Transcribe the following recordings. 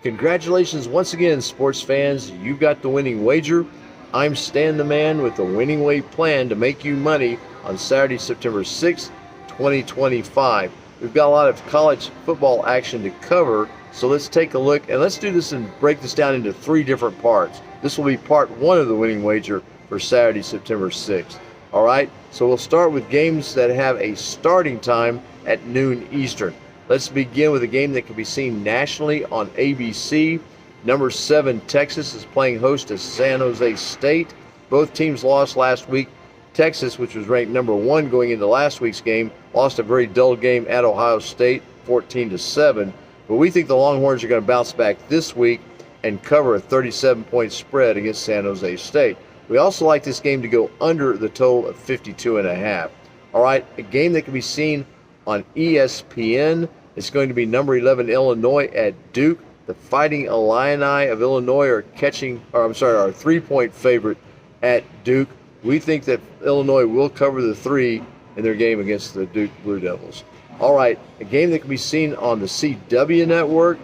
Congratulations once again, sports fans. You got the winning wager. I'm Stan the Man with the winning way plan to make you money on Saturday, September 6th, 2025. We've got a lot of college football action to cover, so let's take a look and let's do this and break this down into three different parts. This will be part one of the winning wager for Saturday, September 6th. All right, so we'll start with games that have a starting time at noon Eastern. Let's begin with a game that can be seen nationally on ABC. Number 7, Texas is playing host to San Jose State. Both teams lost last week. Texas, which was ranked number 1 going into last week's game, lost a very dull game at Ohio State, 14-7. But we think the Longhorns are going to bounce back this week and cover a 37-point spread against San Jose State. We also like this game to go under the total of 52.5. All right, a game that can be seen on ESPN. It's going to be number 11 Illinois at Duke. The Fighting Illini of Illinois are our 3-point favorite at Duke. We think that Illinois will cover the 3 in their game against the Duke Blue Devils. All right, a game that can be seen on the CW network,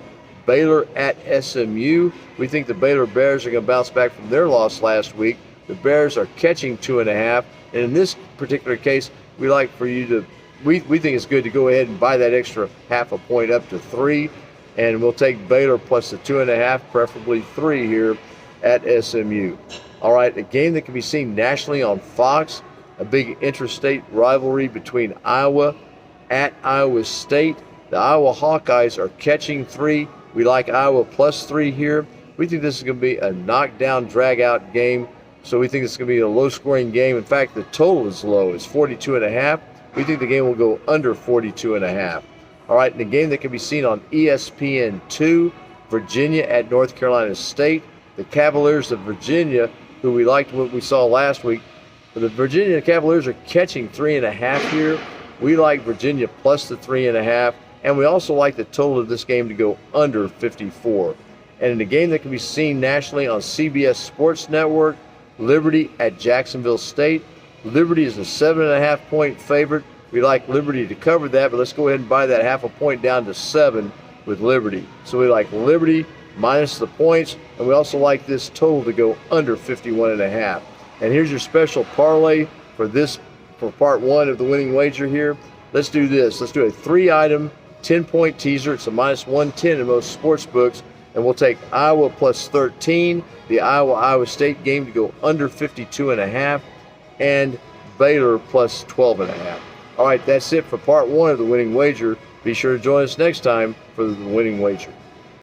Baylor at SMU. We think the Baylor Bears are going to bounce back from their loss last week. The Bears are catching 2.5, and in this particular case, we like for you to we think it's good to go ahead and buy that extra half a point up to 3, and we'll take Baylor plus the 2.5, preferably 3 here at SMU. All right, a game that can be seen nationally on Fox, a big interstate rivalry between Iowa at Iowa State. The Iowa Hawkeyes are catching 3. We like Iowa plus 3 here. We think this is going to be a knockdown, drag-out game, so we think it's going to be a low-scoring game. In fact, the total is low. It's 42.5. We think the game will go under 42.5. All right, and a game that can be seen on ESPN2, Virginia at North Carolina State. The Cavaliers of Virginia, who we liked what we saw last week, but the Virginia Cavaliers are catching 3.5 here. We like Virginia plus the 3.5, and we also like the total of this game to go under 54. And in a game that can be seen nationally on CBS Sports Network, Liberty at Jacksonville State. Liberty is a 7.5-point favorite. We like Liberty to cover that, but let's go ahead and buy that half a point down to 7 with Liberty. So we like Liberty minus the points, and we also like this total to go under 51.5. And here's your special parlay for part one of the winning wager here. Let's do this. Let's do a 3-item 10-point teaser. It's a minus 110 in most sports books, and we'll take Iowa plus 13, the Iowa State game to go under 52.5, and Baylor plus 12.5. All right, that's it for part one of the winning wager. Be sure to join us next time for the winning wager.